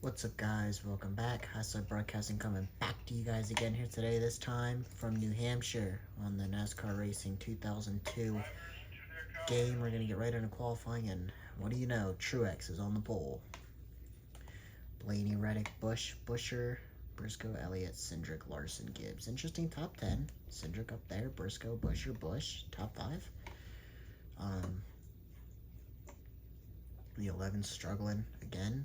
What's up, guys? Welcome back. Hasselhoff Broadcasting coming back to you guys again here today, this time from New Hampshire on the NASCAR Racing 2002 game. We're going to get right into qualifying, and what do you know? Truex is on the pole. Blaney, Reddick, Busher, Briscoe, Elliott, Cindric, Larson, Gibbs. Interesting top 10. Cindric up there, Briscoe, Busher, Busch, top 5. The 11 struggling again.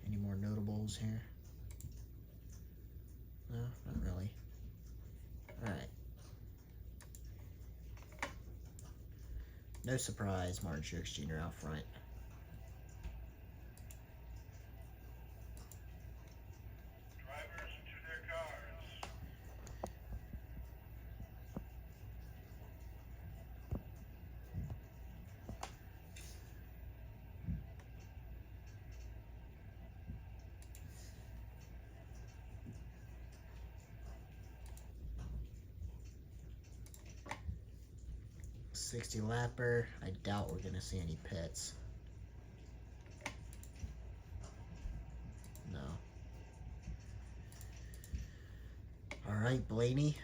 Any more notables here? No, not really. Alright. No surprise, Martin Truex Jr. out front. Drivers to their cars. 60 lapper. I doubt we're going to see any pits. No. Alright, Blaney.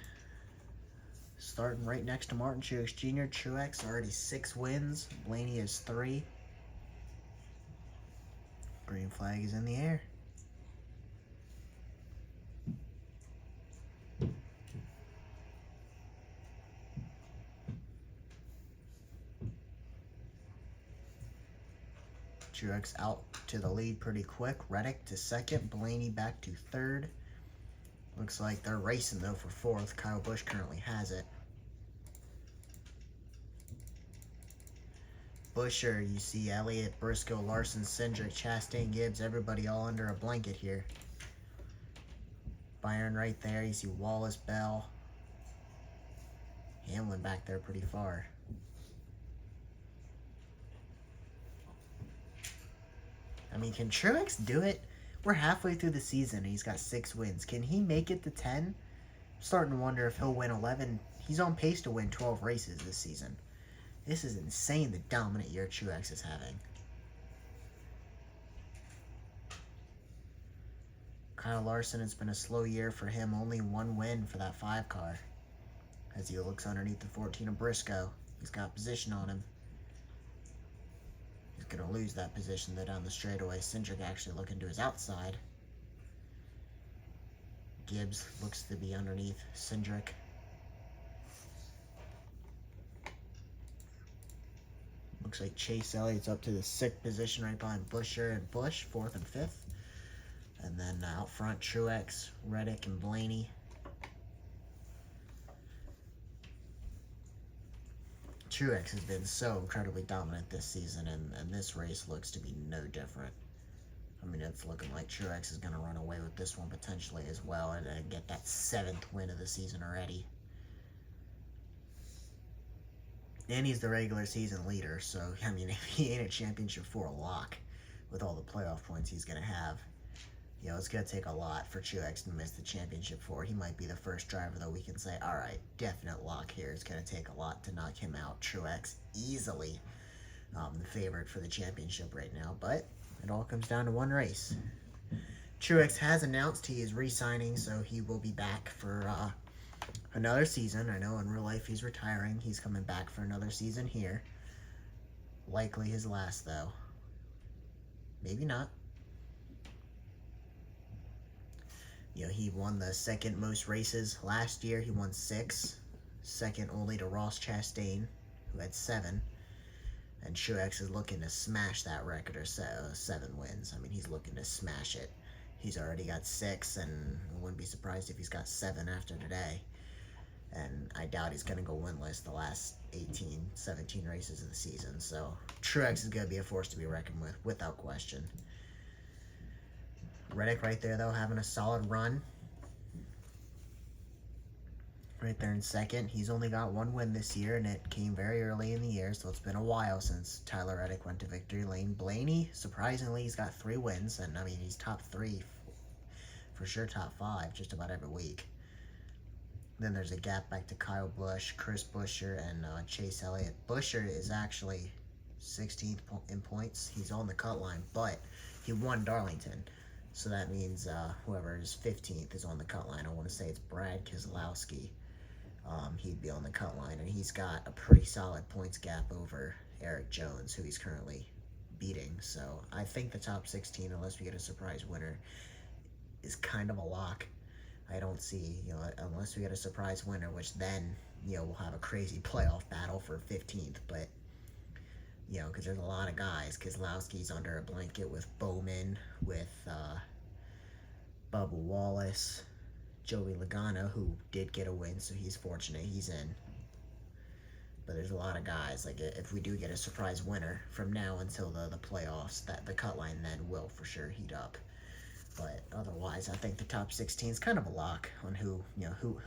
Starting right next to Martin Truex Jr. Truex already 6 wins. Blaney is 3. Green flag is in the air. Truex out to the lead pretty quick. Reddick to second. Blaney back to third. Looks like they're racing, though, for fourth. Kyle Busch currently has it. Busher, you see Elliott, Briscoe, Larson, Cindric, Chastain, Gibbs, everybody all under a blanket here. Byron right there. You see Wallace, Bell. Hamlin back there pretty far. I mean, can Truex do it? We're halfway through the season and he's got 6 wins. Can he make it to 10? I'm starting to wonder if he'll win 11. He's on pace to win 12 races this season. This is insane, the dominant year Truex is having. Kyle Larson, it's been a slow year for him. Only 1 win for that 5 car. As he looks underneath the 14 of Briscoe. He's got position on him. He's going to lose that position though down the straightaway. Cindric actually looking to his outside. Gibbs looks to be underneath Cindric. Looks like Chase Elliott's up to the 6th position right behind Busher and Busch, 4th and 5th. And then out front, Truex, Reddick, and Blaney. Truex has been so incredibly dominant this season, and this race looks to be no different. I mean, it's looking like Truex is going to run away with this one potentially as well and get that 7th win of the season already. And he's the regular season leader, so, I mean, if he ain't a championship 4 lock with all the playoff points he's going to have, you know, it's going to take a lot for Truex to miss the championship 4. He might be the first driver that we can say, all right, definite lock here. It's going to take a lot to knock him out. Truex easily the favorite for the championship right now, but it all comes down to one race. Truex has announced he is re-signing, so he will be back for another season. I know in real life he's retiring. He's coming back for another season here. Likely his last, though. Maybe not. You know, he won the 2nd most races last year. He won 6. Second only to Ross Chastain, who had 7. And Truex is looking to smash that record of 7 wins. I mean, he's looking to smash it. He's already got 6, and I wouldn't be surprised if he's got 7 after today. And I doubt he's going to go winless the last 18, 17 races of the season. So Truex is going to be a force to be reckoned with, without question. Reddick right there, though, having a solid run. Right there in second. He's only got 1 win this year, and it came very early in the year, so it's been a while since Tyler Reddick went to victory lane. Blaney, surprisingly, he's got 3 wins, and I mean, he's top 3, for sure top 5, just about every week. Then there's a gap back to Kyle Busch, Chris Busher, and Chase Elliott. Busher is actually 16th in points. He's on the cut line, but he won Darlington. So that means whoever is 15th is on the cut line. I want to say it's Brad Keselowski. He'd be on the cut line, and he's got a pretty solid points gap over Eric Jones, who he's currently beating. So I think the top 16, unless we get a surprise winner, is kind of a lock. I don't see, unless we get a surprise winner, which then, we'll have a crazy playoff battle for 15th. But, because there's a lot of guys. Keselowski's under a blanket with Bowman, with Bubba Wallace, Joey Logano, who did get a win, so he's fortunate he's in. But there's a lot of guys. Like, if we do get a surprise winner from now until the playoffs, that the cut line then will for sure heat up. But otherwise, I think the top 16 is kind of a lock on who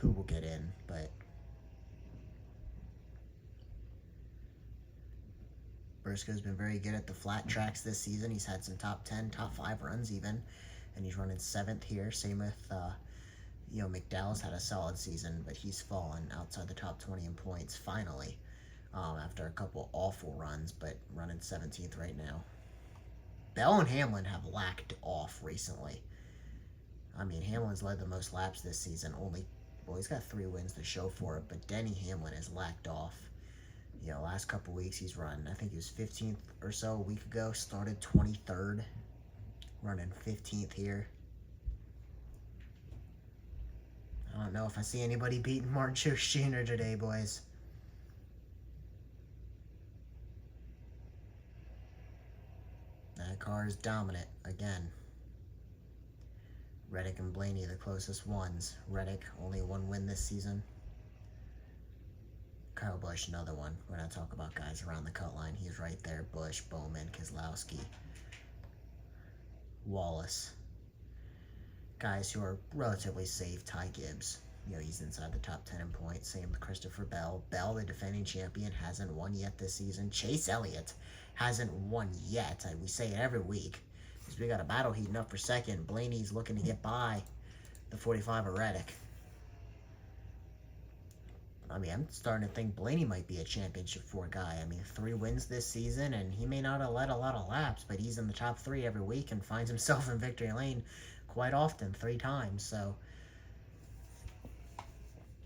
will get in. But Briscoe's been very good at the flat tracks this season. He's had some top 10, top 5 runs even, and he's running 7th here. Same with McDowell's had a solid season, but he's fallen outside the top 20 in points finally after a couple awful runs, but running 17th right now. Bell and Hamlin have lacked off recently. I mean, Hamlin's led the most laps this season. He's got 3 wins to show for it, but Denny Hamlin has lacked off. Last couple weeks he's run, I think he was 15th or so a week ago, started 23rd, running 15th here. I don't know if I see anybody beating Martin Truex Jr. today, boys. That car is dominant again. Reddick and Blaney, the closest ones. Reddick, only 1 win this season. Kyle Busch, another one. We're not talking about guys around the cut line. He's right there. Busch, Bowman, Keselowski, Wallace. Guys who are relatively safe. Ty Gibbs. He's inside the top 10 in points. Same with Christopher Bell. Bell, the defending champion, hasn't won yet this season. Chase Elliott hasn't won yet. We say it every week. Because we got a battle heating up for second. Blaney's looking to get by the 45 of Reddick. I mean, I'm starting to think Blaney might be a championship 4 guy. I mean, 3 wins this season, and he may not have led a lot of laps, but he's in the top 3 every week and finds himself in victory lane quite often, 3 times. So,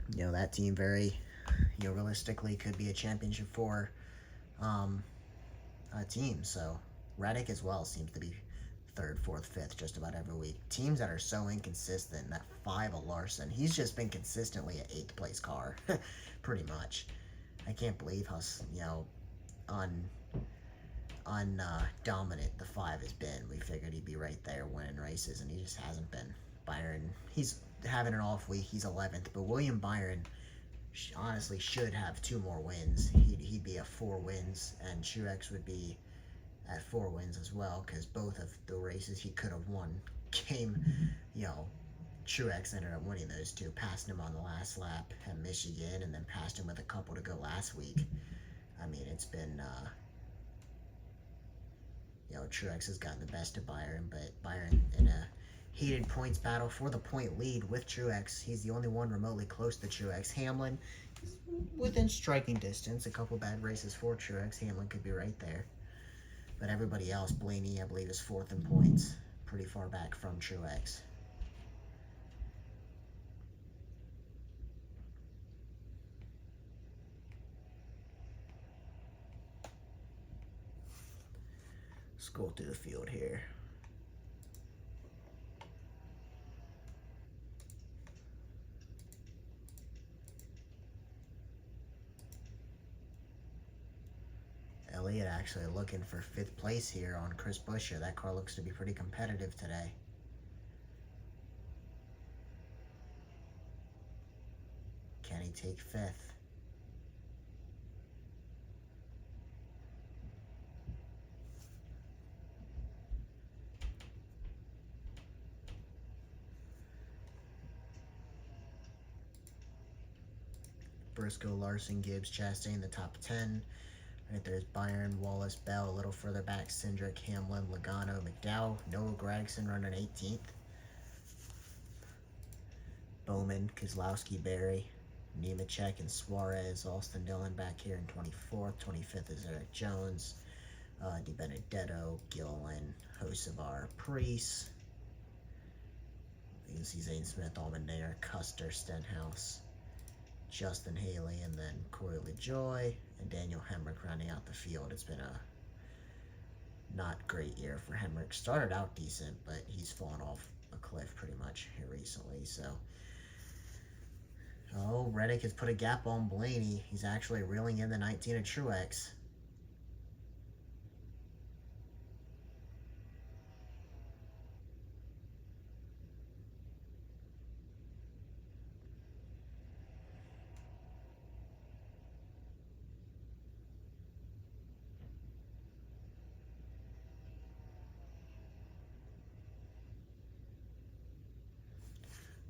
that team very, realistically could be a championship 4 team. So, Reddick as well seems to be 3rd, 4th, 5th just about every week. Teams that are so inconsistent. That 5 of Larson, he's just been consistently an 8th place car, pretty much. I can't believe how dominant the 5 has been. We figured he'd be right there winning races, and he just hasn't been. Byron, he's having an off week. He's 11th, but William Byron honestly should have 2 more wins. He'd be at 4 wins, and Truex would be at 4 wins as well, because both of the races he could have won came, Truex ended up winning those 2, passed him on the last lap at Michigan, and then passed him with a couple to go last week. I mean, it's been, Truex has gotten the best of Byron, but Byron in a heated points battle for the point lead with Truex. He's the only one remotely close to Truex. Hamlin is within striking distance. A couple bad races for Truex. Hamlin could be right there. But everybody else, Blaney, I believe, is 4th in points. Pretty far back from Truex. Let's go through the field here. Elliott actually looking for 5th place here on Chris Buescher. That car looks to be pretty competitive today. Can he take 5th? Briscoe, Larson, Gibbs, Chastain, the top 10. Right there's Byron, Wallace, Bell. A little further back, Cindric, Hamlin, Logano, McDowell, Noah Gragson running 18th. Bowman, Keselowski, Berry, Nemechek, and Suarez. Austin Dillon back here in 24th. 25th is Eric Jones. Di Benedetto, Gillen, Hocevar, Priest. You can see Zane Smith, Almendaire, Custer, Stenhouse, Justin Haley, and then Corey LaJoy and Daniel Hemrick rounding out the field. It's been a not great year for Hemrick. Started out decent, but he's fallen off a cliff pretty much here recently. So, Reddick has put a gap on Blaney. He's actually reeling in the 19 of Truex.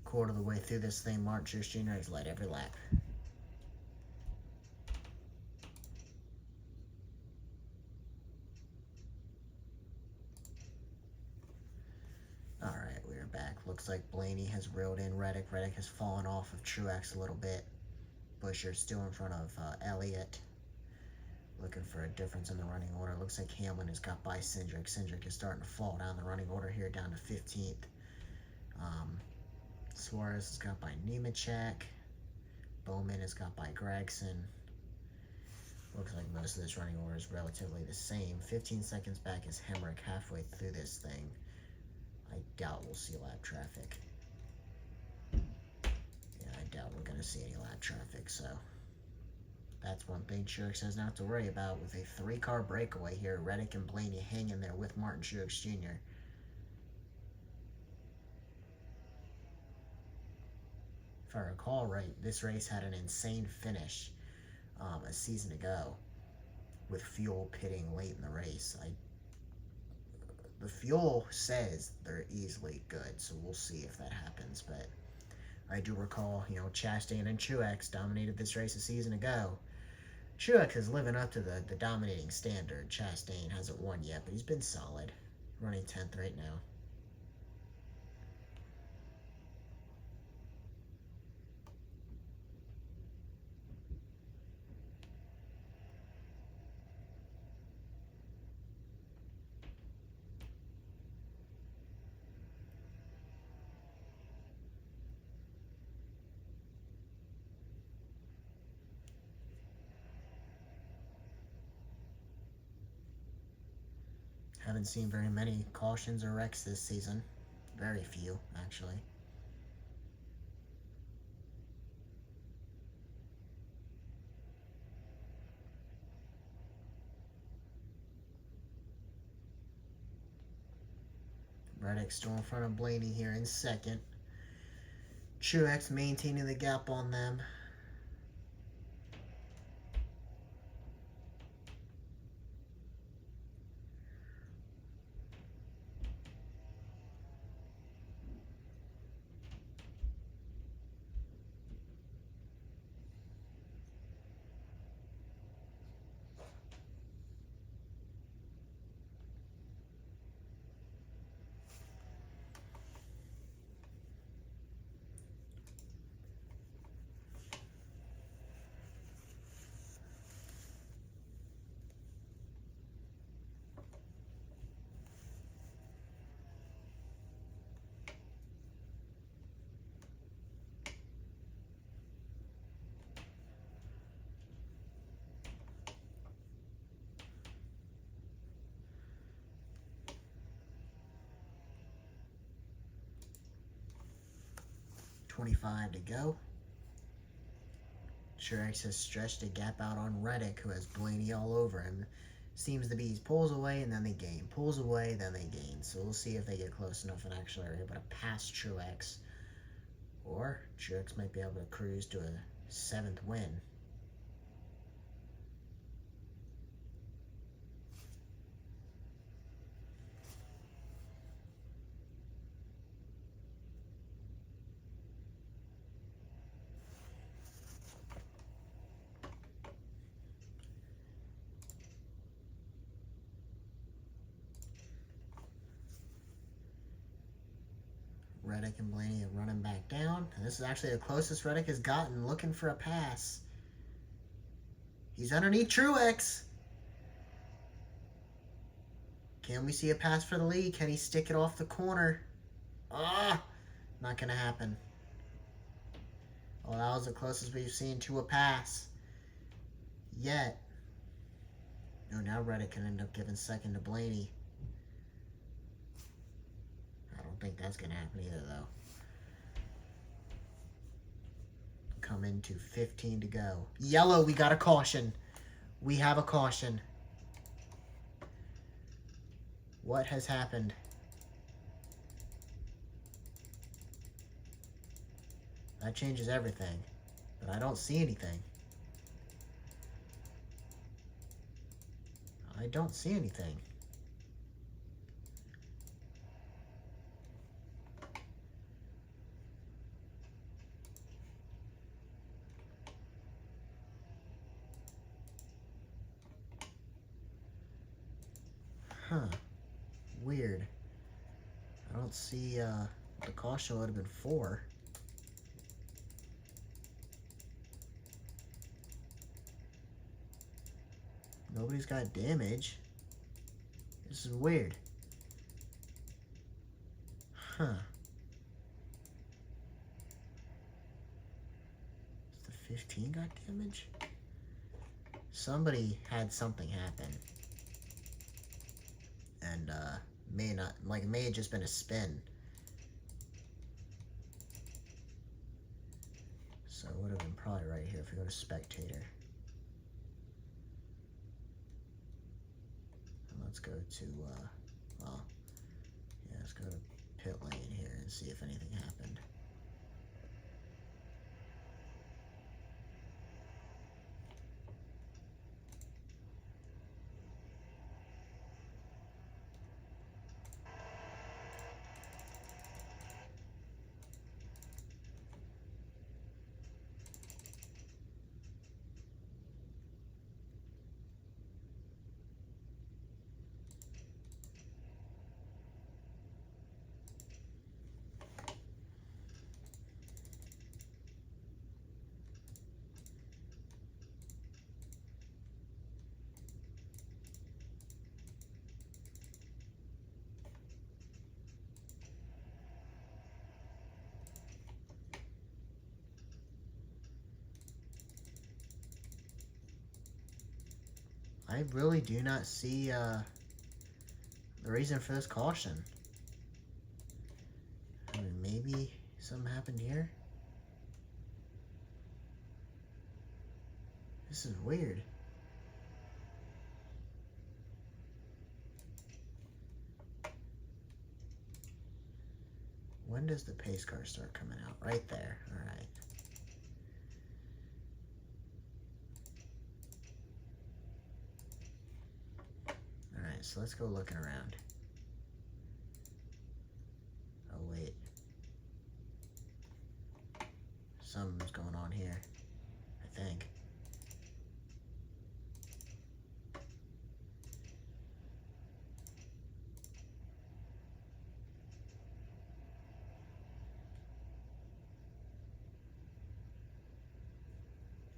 Quarter of the way through this thing, Martin Truex Jr. has led every lap. Alright, we are back. Looks like Blaney has reeled in Reddick. Reddick has fallen off of Truex a little bit. Buescher's still in front of Elliott. Looking for a difference in the running order. Looks like Hamlin has got by Cindric. Cindric is starting to fall down the running order here, down to 15th. Suarez is got by Nemechek. Bowman is got by Gregson. Looks like most of this running order is relatively the same. 15 seconds back is Hemrick halfway through this thing. I doubt we'll see lap traffic. Yeah, I doubt we're going to see any lap traffic, so that's one thing Truex doesn't have to worry about with a 3-car breakaway here. Reddick and Blaney hanging there with Martin Truex Jr. If I recall right, this race had an insane finish a season ago with fuel pitting late in the race. The fuel says they're easily good, so we'll see if that happens. But I do recall, Chastain and Truex dominated this race a season ago. Truex is living up to the dominating standard. Chastain hasn't won yet, but he's been solid, running 10th right now. Haven't seen very many cautions or wrecks this season. Very few, actually. Reddick still in front of Blaney here in second. Truex maintaining the gap on them. .25 to go. Truex has stretched a gap out on Reddick, who has Blaney all over him. Seems to be he pulls away and then they gain. Pulls away, then they gain. So we'll see if they get close enough and actually are able to pass Truex. Or Truex might be able to cruise to a 7th win. Reddick and Blaney are running back down. And this is actually the closest Reddick has gotten, looking for a pass. He's underneath Truex. Can we see a pass for the lead? Can he stick it off the corner? Ah, not going to happen. Well, that was the closest we've seen to a pass. Yet. No, now Reddick can end up giving second to Blaney. I don't think that's going to happen either, though. Come into 15 to go. Yellow, we got a caution. We have a caution. What has happened? That changes everything. But I don't see anything. I don't see anything. Huh. Weird. I don't see, the caution would have been 4. Nobody's got damage. This is weird. Huh. The 15 got damage? Somebody had something happen. And, may not, like, it may have just been a spin. So it would have been probably right here if we go to spectator. And let's go to, well, yeah, let's go to pit lane here and see if anything happened. I really do not see the reason for this caution. I mean, maybe something happened here? This is weird. When does the pace car start coming out? Right there. Alright. Alright, so let's go looking around. Oh, wait. Something's going on here, I think.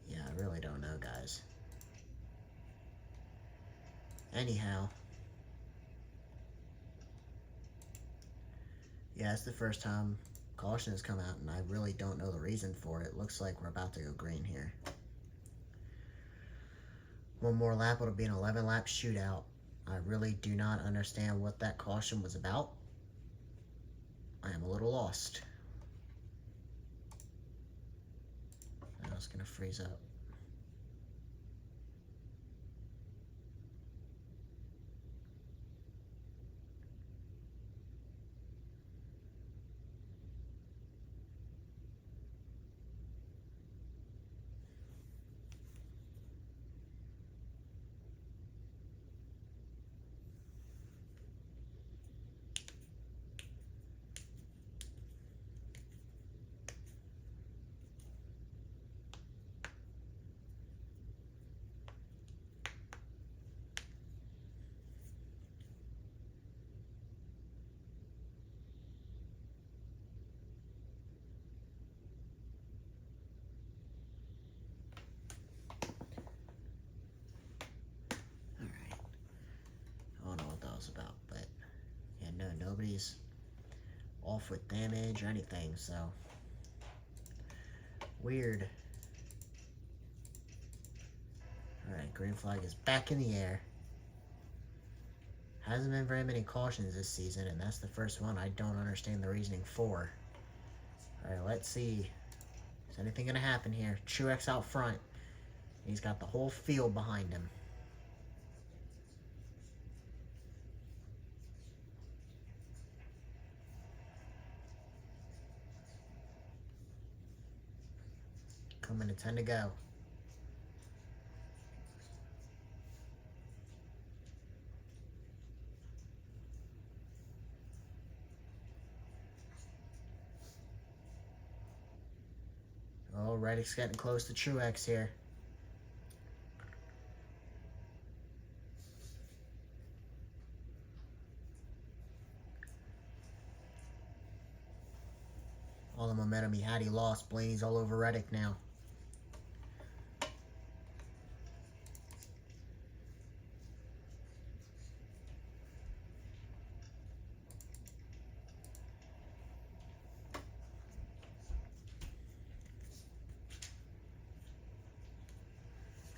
Yeah, I really don't know, guys. Anyhow. Yeah, it's the first time caution has come out, and I really don't know the reason for it. Looks like we're about to go green here. One more lap, it'll be an 11-lap shootout. I really do not understand what that caution was about. I am a little lost. Now it's going to freeze up. he's off with damage or anything, so weird. Alright, green flag is back in the air. Hasn't been very many cautions this season, and that's the first one I don't understand the reasoning for. Alright, let's see. Is anything going to happen here? Truex out front. He's got the whole field behind him. Coming to 10 to go. Oh, Reddick's getting close to Truex here. All the momentum he had, he lost. Blaney's all over Reddick now.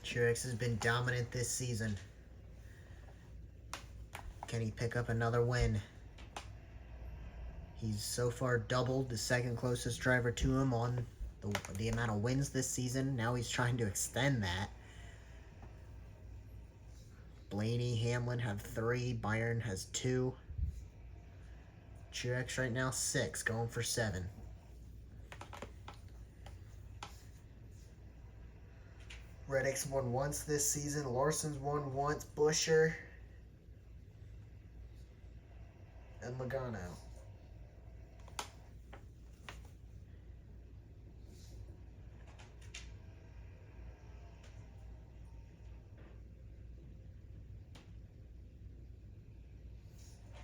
Truex has been dominant this season. Can he pick up another win? He's so far doubled the second closest driver to him on the amount of wins this season. Now he's trying to extend that. Blaney, Hamlin have 3. Byron has 2. Truex right now 6, going for 7. Reddick's won once this season. Larson's won once. Busher and Logano.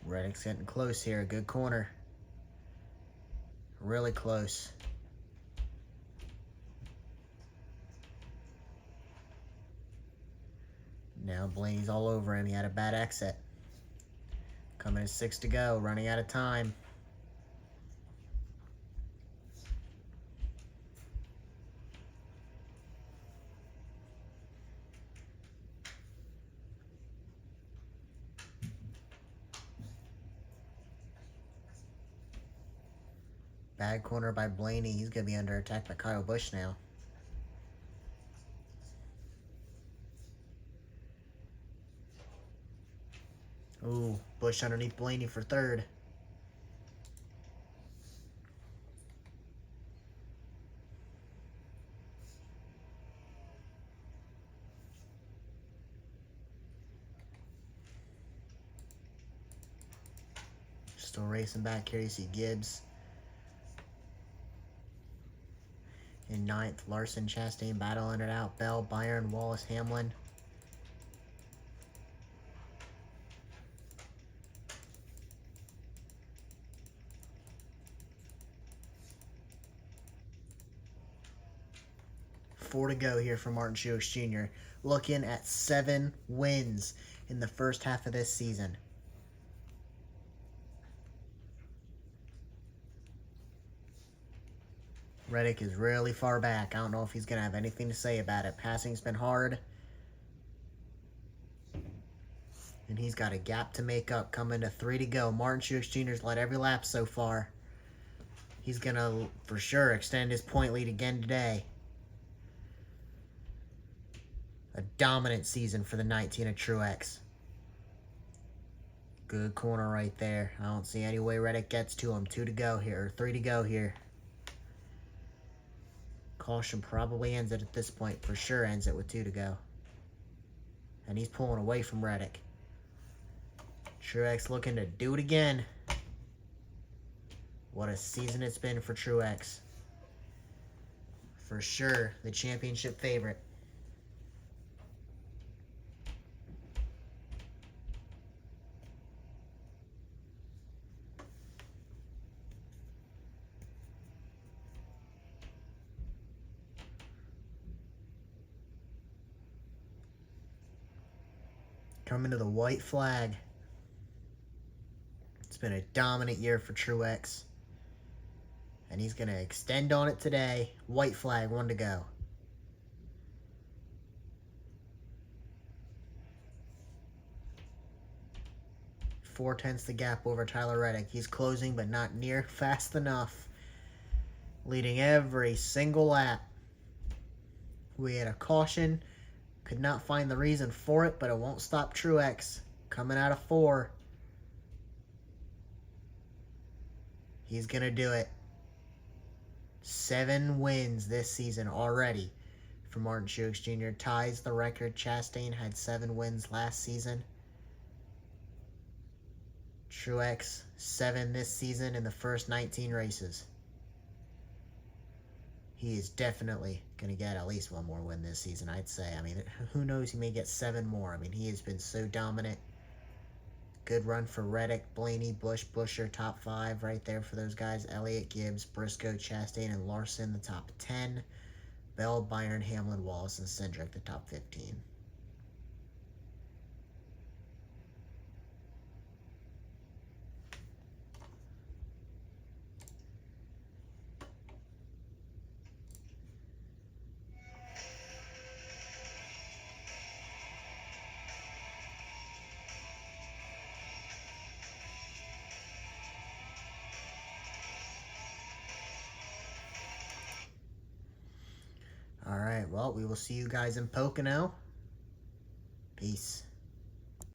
Reddick's getting close here. Good corner. Really close. Now Blaney's all over him. He had a bad exit. Coming to 6 to go. Running out of time. Bad corner by Blaney. He's going to be under attack by Kyle Busch now. Ooh, Busch underneath Blaney for 3rd. Still racing back here. You see Gibbs. In 9th, Larson, Chastain battling it out. Bell, Byron, Wallace, Hamlin. Four to go here for Martin Truex Jr. Looking at 7 wins in the first half of this season. Reddick is really far back. I don't know if he's going to have anything to say about it. Passing's been hard. And he's got a gap to make up. Coming to 3 to go. Martin Truex Jr.'s led every lap so far. He's going to, for sure, extend his point lead again today. A dominant season for the 19 of Truex. Good corner right there. I don't see any way Reddick gets to him. 2 to go here, or 3 to go here. Caution probably ends it at this point. For sure ends it with 2 to go. And he's pulling away from Reddick. Truex looking to do it again. What a season it's been for Truex. For sure, the championship favorite. Coming to the white flag. It's been a dominant year for Truex. And he's going to extend on it today. White flag, 1 to go. 4/10 the gap over Tyler Reddick. He's closing, but not near fast enough. Leading every single lap. We had a caution. Could not find the reason for it, but it won't stop Truex. Coming out of 4. He's going to do it. 7 wins this season already for Martin Truex Jr. Ties the record. Chastain had 7 wins last season. Truex, 7 this season in the first 19 races. He is definitely going to get at least 1 more win this season, I'd say. I mean, who knows, he may get 7 more. I mean, he has been so dominant. Good run for Reddick, Blaney, Busch, Buescher, top 5 right there for those guys. Elliott, Gibbs, Briscoe, Chastain, and Larson, the top 10. Bell, Byron, Hamlin, Wallace, and Cindric, the top 15. All right, well, we will see you guys in Pocono. Peace.